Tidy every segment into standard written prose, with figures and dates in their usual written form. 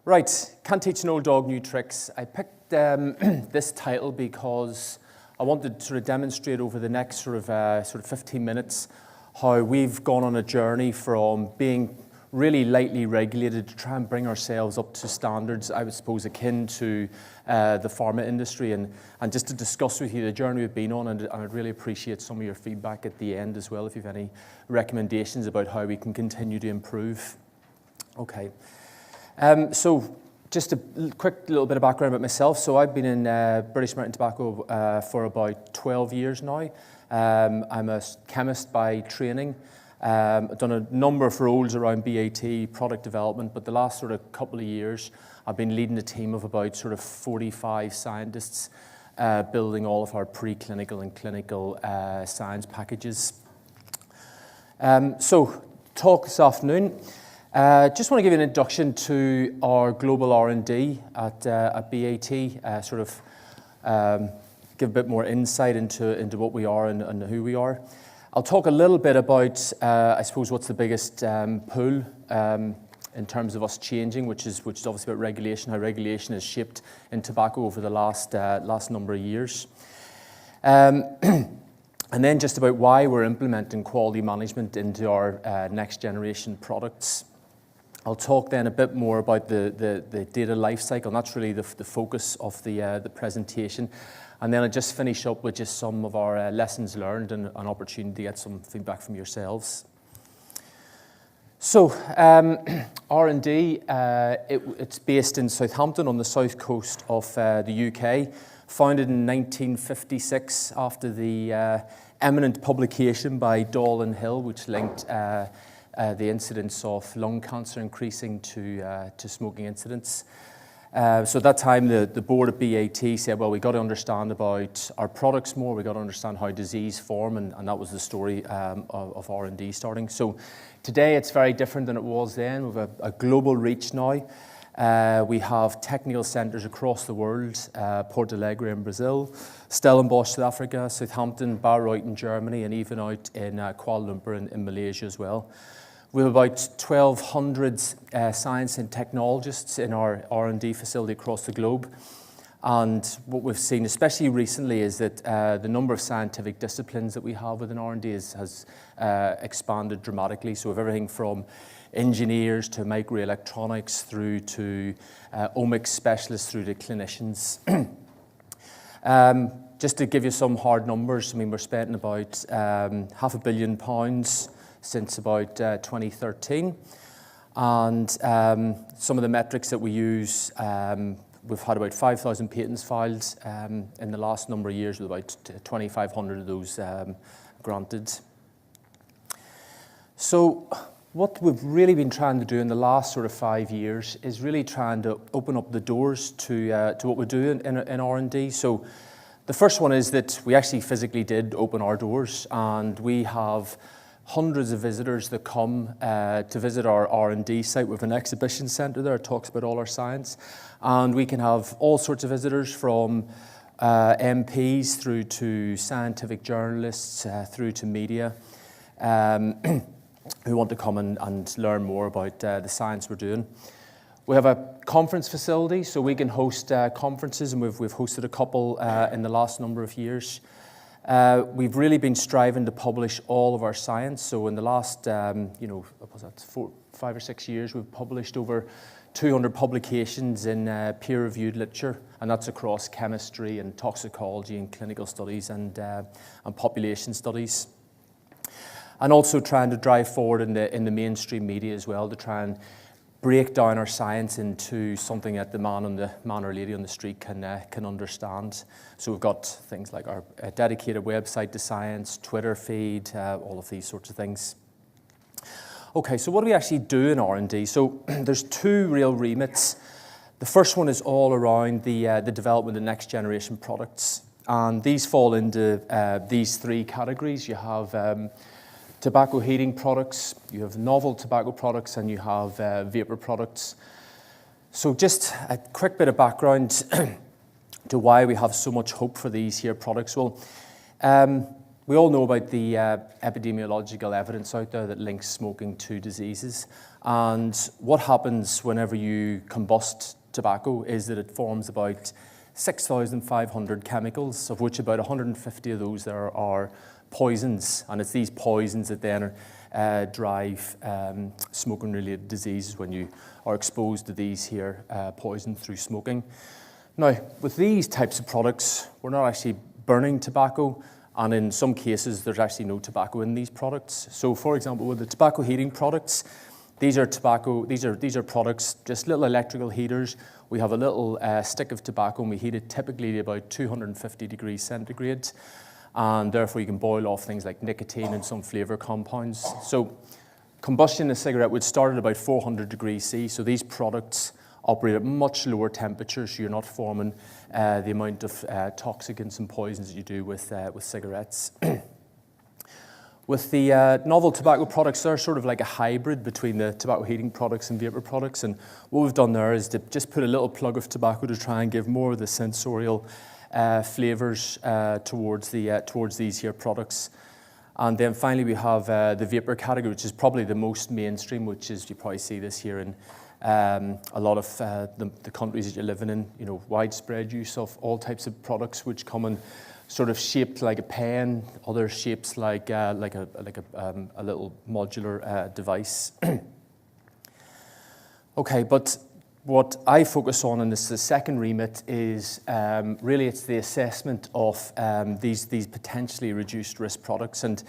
Right, Can't Teach an Old Dog New Tricks. I picked this title because I wanted to sort of demonstrate over the next sort of 15 minutes how we've gone on a journey from being really lightly regulated to try and bring ourselves up to standards, I would suppose, akin to the pharma industry, and just to discuss with you the journey we've been on, and I'd really appreciate some of your feedback at the end as well, if you have any recommendations about how we can continue to improve. Okay. So just a quick little bit of background about myself. So I've been in British American Tobacco for about 12 years now. I'm a chemist by training. I've done a number of roles around BAT, product development, but the last sort of couple of years I've been leading a team of about sort of 45 scientists building all of our preclinical and clinical science packages. So talk this afternoon. Just want to give you an introduction to our global R&D at BAT, give a bit more insight into what we are and who we are. I'll talk a little bit about, I suppose, what's the biggest pull in terms of us changing, which is obviously about regulation, how regulation has shaped in tobacco over the last number of years. And then just about why we're implementing quality management into our next generation products. I'll talk then a bit more about the data life cycle, and that's really the focus of the presentation. And then I'll just finish up with just some of our lessons learned and an opportunity to get some feedback from yourselves. So R&D, it's based in Southampton on the south coast of the UK, founded in 1956 after the eminent publication by Dahl and Hill, which linked the incidence of lung cancer increasing to smoking incidents. So at that time, the board of BAT said, well, we've got to understand about our products more, we've got to understand how disease form, and that was the story of R&D starting. So today, it's very different than it was then. We have a global reach now. We have technical centres across the world, Porto Alegre in Brazil, Stellenbosch, South Africa, Southampton, Bayreuth in Germany, and even out in Kuala Lumpur in Malaysia as well. We have about 1,200 science and technologists in our R&D facility across the globe. And what we've seen, especially recently, is that the number of scientific disciplines that we have within R&D has expanded dramatically. So we have everything from engineers to microelectronics through to omics specialists through to clinicians. Just to give you some hard numbers, I mean, we're spending about £500 million since about 2013. And some of the metrics that we use, we've had about 5,000 patents filed in the last number of years, with about 2,500 of those granted. So what we've really been trying to do in the last sort of 5 years is really trying to open up the doors to what we do in R&D. So the first one is that we actually physically did open our doors, and we have hundreds of visitors that come to visit our R&D site. We have an exhibition centre there that talks about all our science. And we can have all sorts of visitors, from MPs through to scientific journalists, through to media, who want to come and learn more about the science we're doing. We have a conference facility, so we can host conferences, and we've hosted a couple in the last number of years. We've really been striving to publish all of our science. So in the last, 5 or 6 years, we've published over 200 publications in peer-reviewed literature, and that's across chemistry and toxicology and clinical studies and population studies. And also trying to drive forward in the mainstream media as well, to try and break down our science into something that the man or lady on the street can understand. So we've got things like our dedicated website to science, Twitter feed, all of these sorts of things. Okay, so what do we actually do in R&D? So there's two real remits. The first one is all around the development of next generation products, and these fall into these three categories. You have tobacco heating products, you have novel tobacco products, and you have vapor products. So just a quick bit of background to why we have so much hope for these here products. Well, We all know about the epidemiological evidence out there that links smoking to diseases. And what happens whenever you combust tobacco is that it forms about 6,500 chemicals, of which about 150 of those there are poisons. And it's these poisons that then drive smoking-related diseases when you are exposed to these here poisons through smoking. Now, with these types of products, we're not actually burning tobacco, and in some cases, there's actually no tobacco in these products. So, for example, with the tobacco heating products, these are products, just little electrical heaters. We have a little stick of tobacco, and we heat it typically to about 250 degrees centigrade, and therefore you can boil off things like nicotine and some flavor compounds. So, combustion in a cigarette would start at about 400 degrees C. So these products operate at much lower temperatures, so you're not forming the amount of toxicants and poisons that you do with cigarettes. With the novel tobacco products, they're sort of like a hybrid between the tobacco heating products and vapor products. And what we've done there is to just put a little plug of tobacco to try and give more of the sensorial flavors towards these here products. And then finally, we have the vapor category, which is probably the most mainstream, which is, you probably see this here in a lot of the countries that you're living in, you know, widespread use of all types of products which come in sort of shaped like a pen, other shapes like a little modular device. Okay, but what I focus on, and this is the second remit, is really it's the assessment of these potentially reduced risk products, and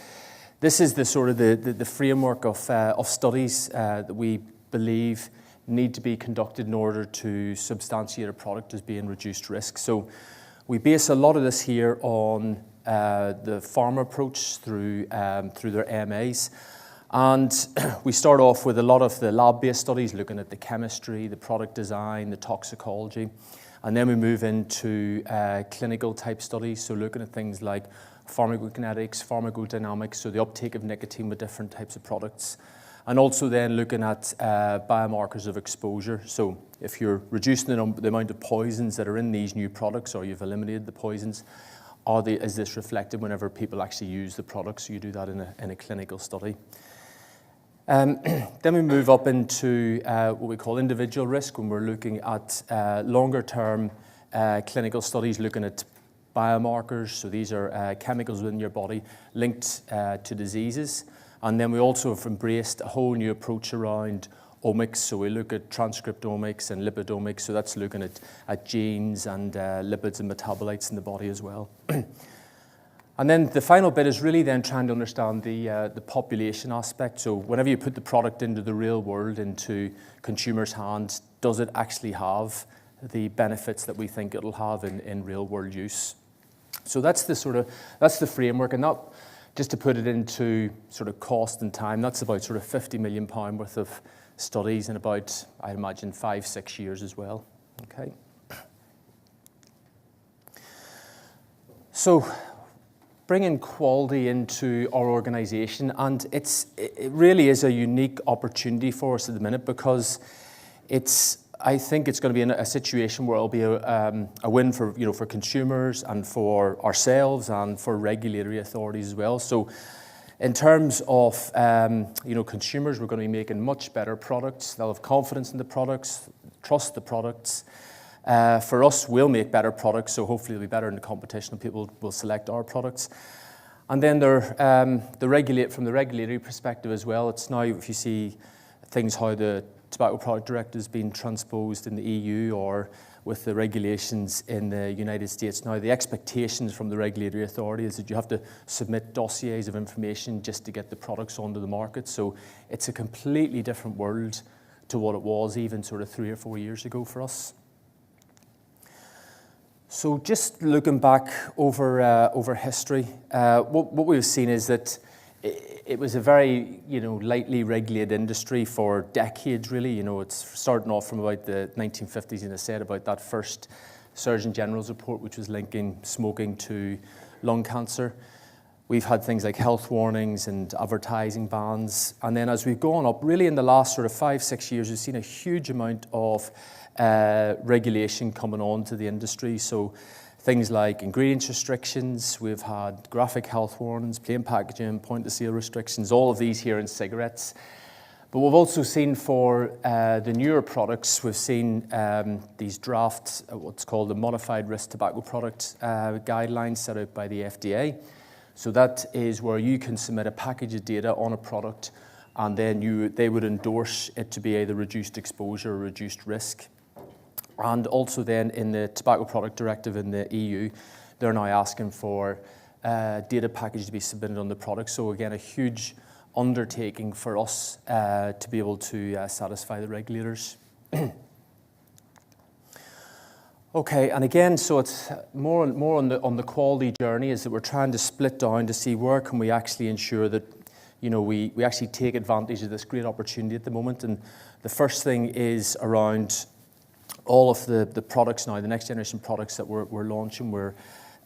this is the sort of the framework of studies that we believe need to be conducted in order to substantiate a product as being reduced risk. So we base a lot of this here on the pharma approach through their MAs. And we start off with a lot of the lab-based studies, looking at the chemistry, the product design, the toxicology. And then we move into clinical type studies, so looking at things like pharmacokinetics, pharmacodynamics, so the uptake of nicotine with different types of products. And also then looking at biomarkers of exposure. So if you're reducing the amount of poisons that are in these new products, or you've eliminated the poisons, is this reflected whenever people actually use the products? So you do that in a clinical study. Then we move up into what we call individual risk, when we're looking at longer term clinical studies, looking at biomarkers. So these are chemicals within your body linked to diseases. And then we also have embraced a whole new approach around omics. So we look at transcriptomics and lipidomics. So that's looking at genes and lipids and metabolites in the body as well. And then the final bit is really then trying to understand the population aspect. So whenever you put the product into the real world, into consumers' hands, does it actually have the benefits that we think it'll have in real world use? So that's the framework, and that, just to put it into sort of cost and time, that's about sort of £50 million worth of studies in about, I imagine, 5-6 years as well. Okay. So bringing quality into our organisation, and it really is a unique opportunity for us at the minute, because I think it's going to be in a situation where it'll be a win for consumers and for ourselves and for regulatory authorities as well. So in terms of consumers, we're going to be making much better products. They'll have confidence in the products, trust the products. For us, we'll make better products, so hopefully it'll be better in the competition and people will select our products. And then from the regulatory perspective as well, it's now, if you see things how the Tobacco Product Directive has been transposed in the EU or with the regulations in the United States, now the expectations from the regulatory authority is that you have to submit dossiers of information just to get the products onto the market. So it's a completely different world to what it was even sort of 3 or 4 years ago for us. So just looking back over history, what we've seen is that it was a very lightly regulated industry for decades. Really, it's starting off from about the 1950s, and I said about that first Surgeon General's report, which was linking smoking to lung cancer. We've had things like health warnings and advertising bans, and then as we've gone up, really in the last sort of 5-6 years, we've seen a huge amount of regulation coming on to the industry. So things like ingredients restrictions, we've had graphic health warnings, plain packaging, point-of-sale restrictions, all of these here in cigarettes. But we've also seen for the newer products, we've seen these draft, what's called the Modified Risk Tobacco Product guidelines set out by the FDA. So that is where you can submit a package of data on a product, and then they would endorse it to be either reduced exposure or reduced risk. And also then in the Tobacco Product Directive in the EU, they're now asking for data package to be submitted on the product. So again, a huge undertaking for us to be able to satisfy the regulators. Okay, and again, so it's more on the quality journey is that we're trying to split down to see where can we actually ensure that we actually take advantage of this great opportunity at the moment. And the first thing is around all of the products now, the next generation products that we're launching. We're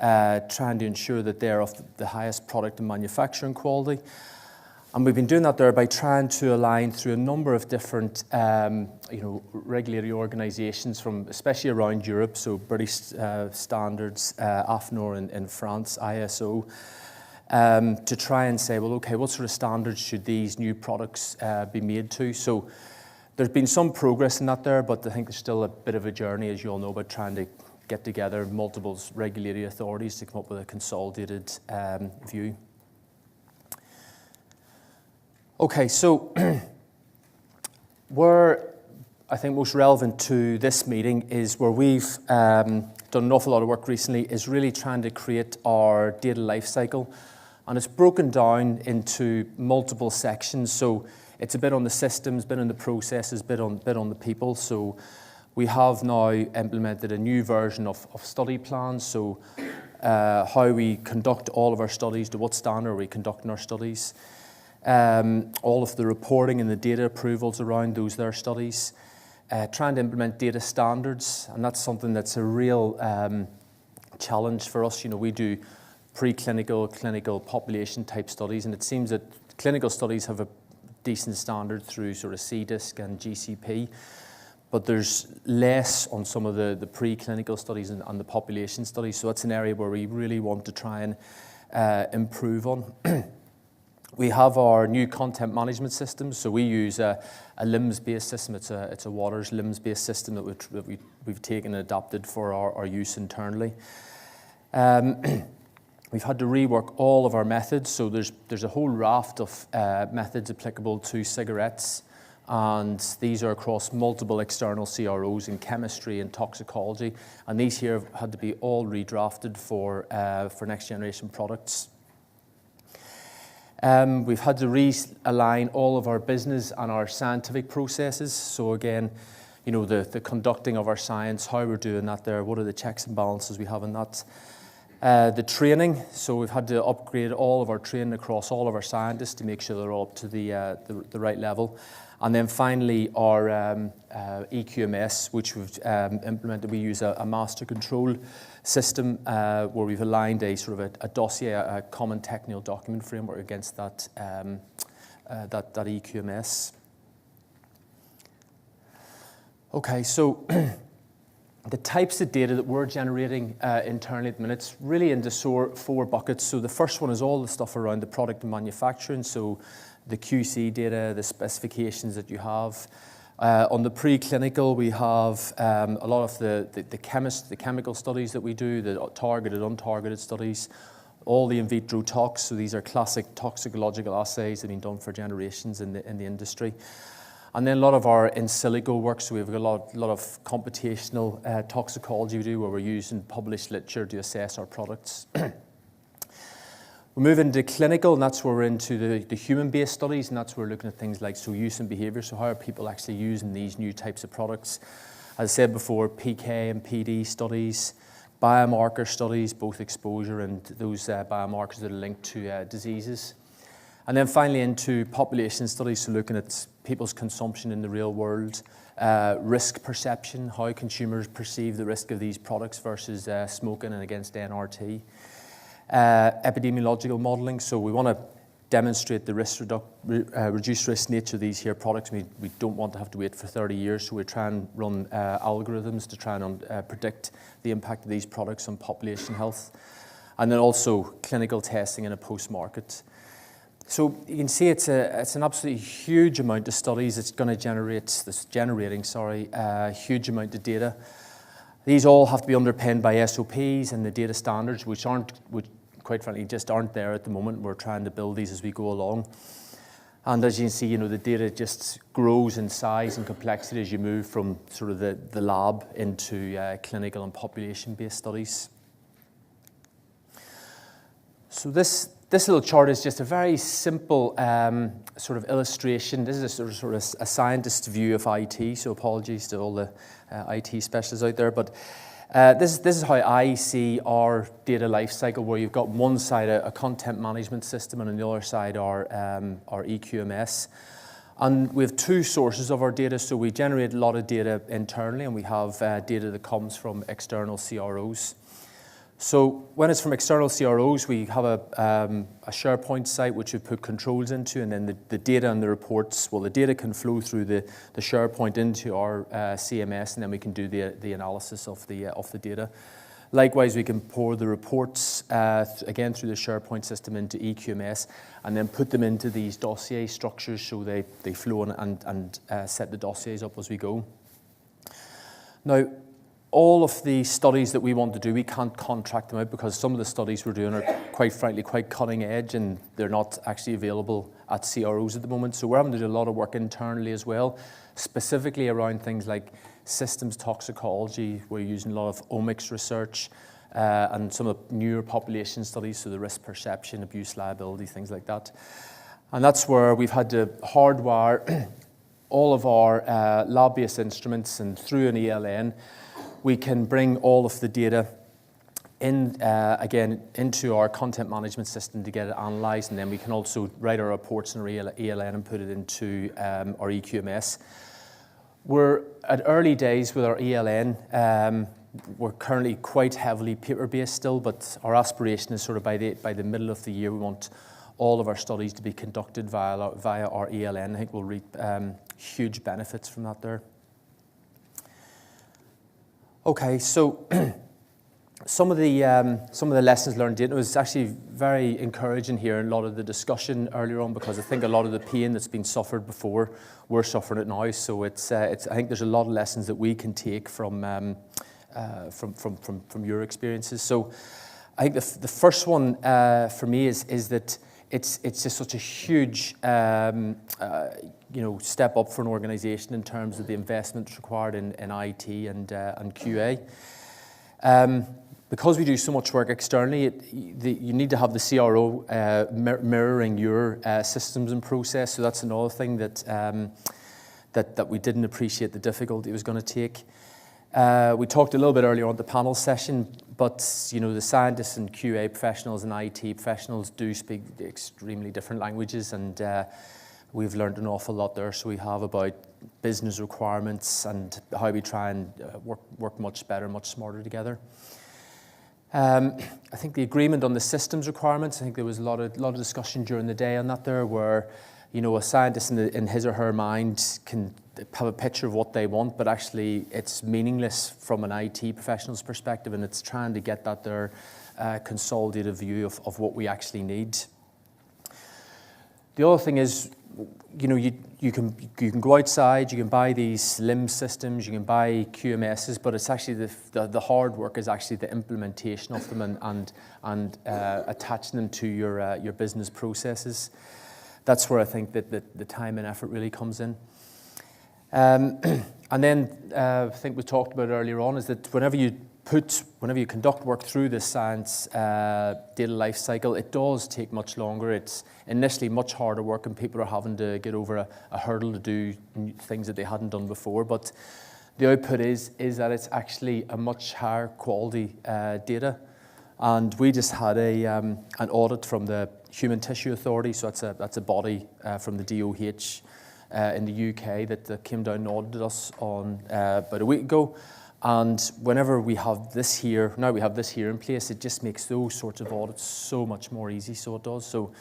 trying to ensure that they're of the highest product and manufacturing quality. And we've been doing that there by trying to align through a number of different regulatory organisations from especially around Europe, so British standards, AFNOR in France, ISO, to try and say, well, okay, what sort of standards should these new products be made to? So there's been some progress in that there, but I think there's still a bit of a journey, as you all know, about trying to get together multiple regulatory authorities to come up with a consolidated view. Okay, so where I think most relevant to this meeting is where we've done an awful lot of work recently is really trying to create our data lifecycle. And it's broken down into multiple sections. So it's a bit on the systems, bit on the processes, bit on the people. So we have now implemented a new version of study plans. So how we conduct all of our studies, to what standard are we conducting our studies. All of the reporting and the data approvals around those their studies. Trying to implement data standards, and that's something that's a real challenge for us. We do preclinical, clinical, population type studies, and it seems that clinical studies have a decent standard through sort of CDISC and GCP, but there's less on some of the preclinical studies and the population studies. So that's an area where we really want to try and improve on. We have our new content management system. So we use a LIMS-based system. It's a Waters LIMS-based system that we've taken and adapted for our use internally. We've had to rework all of our methods. So there's a whole raft of methods applicable to cigarettes, and these are across multiple external CROs in chemistry and toxicology. And these here have had to be all redrafted for next generation products. We've had to realign all of our business and our scientific processes. So again, the conducting of our science, how we're doing that there, what are the checks and balances we have in that. The training, so we've had to upgrade all of our training across all of our scientists to make sure they're all up to the right level. And then finally, our EQMS, which we've implemented. We use a master control system where we've aligned a sort of a dossier, a common technical document framework against that EQMS. Okay, so the types of data that we're generating internally at the minute, it's really into four buckets. So the first one is all the stuff around the product and manufacturing. So the QC data, the specifications that you have. On the preclinical, we have a lot of the chemical studies that we do, the targeted, untargeted studies, all the in vitro tox. So these are classic toxicological assays that have been done for generations in the industry. And then a lot of our in silico work, so we have a lot of computational toxicology we do, where we're using published literature to assess our products. We move into clinical, and that's where we're into the human-based studies, and that's where we're looking at things like use and behaviour. So how are people actually using these new types of products? As I said before, PK and PD studies, biomarker studies, both exposure and those biomarkers that are linked to diseases. And then finally into population studies, so looking at people's consumption in the real world, risk perception, how consumers perceive the risk of these products versus smoking and against NRT. Epidemiological modelling, so we want to demonstrate the reduced risk nature of these here products. We don't want to have to wait for 30 years, so we try and run algorithms to try and predict the impact of these products on population health. And then also clinical testing in a post-market. So you can see it's an absolutely huge amount of studies. It's going to generating a huge amount of data. These all have to be underpinned by SOPs and the data standards, which quite frankly just aren't there at the moment. We're trying to build these as we go along. And as you can see, the data just grows in size and complexity as you move from sort of the lab into clinical and population-based studies. So this little chart is just a very simple sort of illustration. This is a sort of a scientist's view of IT, so apologies to all the IT specialists out there. But this is how I see our data lifecycle, where you've got one side a content management system and on the other side our EQMS. And we have two sources of our data. So we generate a lot of data internally, and we have data that comes from external CROs. So when it's from external CROs, we have a SharePoint site which we put controls into, and then the data and the reports, well, the data can flow through the SharePoint into our CMS, and then we can do the analysis of the data. Likewise, we can pour the reports, again through the SharePoint system, into EQMS, and then put them into these dossier structures so they flow and set the dossiers up as we go. Now, all of the studies that we want to do, we can't contract them out because some of the studies we're doing are, quite frankly, quite cutting edge, and they're not actually available at CROs at the moment. So we're having to do a lot of work internally as well, specifically around things like systems toxicology. We're using a lot of omics research and some of the newer population studies, so the risk perception, abuse liability, things like that. And that's where we've had to hardwire all of our lab-based instruments, and through an ELN, we can bring all of the data in, again, into our content management system to get it analysed, and then we can also write our reports in our ELN and put it into our EQMS. We're at early days with our ELN. We're currently quite heavily paper-based still, but our aspiration is sort of by the middle of the year, we want all of our studies to be conducted via our ELN. I think we'll reap huge benefits from that there. Okay, so some of the lessons learned. It was actually very encouraging here in a lot of the discussion earlier on, because I think a lot of the pain that's been suffered before, we're suffering it now. So I think there's a lot of lessons that we can take from your experiences. So I think the first one for me is that it's just such a huge step up for an organisation in terms of the investment required in IT and QA. Because we do so much work externally, you need to have the CRO mirroring your systems and process. So that's another thing that we didn't appreciate the difficulty it was going to take. We talked a little bit earlier on the panel session, but the scientists and QA professionals and IT professionals do speak extremely different languages, and we've learned an awful lot there. So we have about business requirements and how we try and work much better, much smarter together. I think the agreement on the systems requirements, I think there was a lot of discussion during the day on that there, where a scientist in his or her mind can have a picture of what they want, but actually it's meaningless from an IT professional's perspective, and it's trying to get that there consolidated view of what we actually need. The other thing is, you can go outside, you can buy these LIMS systems, you can buy QMSs, but it's actually the hard work is actually the implementation of them and attaching them to your business processes. That's where I think that the time and effort really comes in. And then I think we talked about earlier on is that whenever you conduct work through the science data life cycle, it does take much longer. It's initially much harder work, and people are having to get over a hurdle to do things that they hadn't done before. But the output is that it's actually a much higher quality data. And we just had an audit from the Human Tissue Authority, so that's a body from the DOH in the UK that came down and audited us on about a week ago. And whenever we have this here, now we have this here in place, it just makes those sorts of audits so much more easy, so it does. So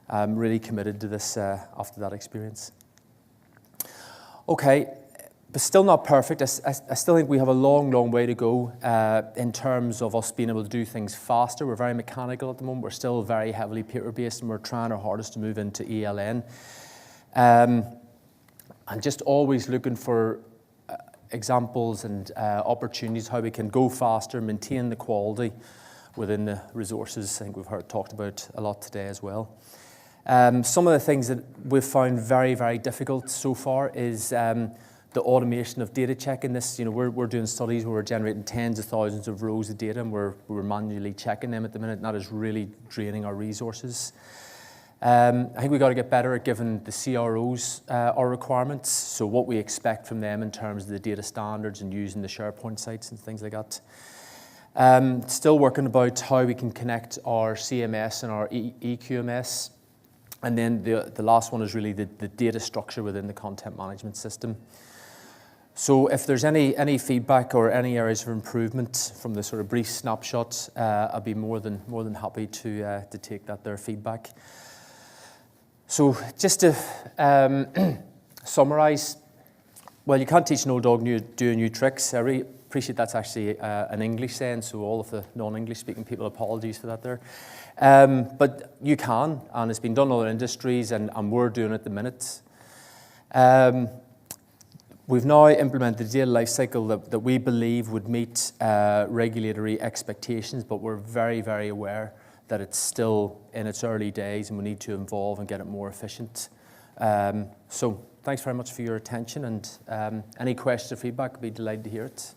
I'm really committed to this after that experience. Okay, but still not perfect. I still think we have a long, long way to go in terms of us being able to do things faster. We're very mechanical at the moment. We're still very heavily paper-based, and we're trying our hardest to move into ELN. And just always looking for examples and opportunities how we can go faster, maintain the quality within the resources. I think we've heard talked about a lot today as well. Some of the things that we've found very, very difficult so far is the automation of data checking. This, we're doing studies where we're generating tens of thousands of rows of data, and we're manually checking them at the minute, and that is really draining our resources. I think we've got to get better at giving the CROs our requirements, so what we expect from them in terms of the data standards and using the SharePoint sites and things like that. Still working about how we can connect our CMS and our EQMS. And then the last one is really the data structure within the content management system. So if there's any feedback or any areas of improvement from the sort of brief snapshot, I'd be more than happy to take that feedback. So just to summarise, well, you can't teach an old dog do new tricks. I really appreciate that's actually an English saying, so all of the non-English speaking people, apologies for that there. But you can, and it's been done in other industries, and we're doing it at the minute. We've now implemented a data lifecycle that we believe would meet regulatory expectations, but we're very, very aware that it's still in its early days and we need to evolve and get it more efficient. So thanks very much for your attention, and any questions or feedback, I'd be delighted to hear it.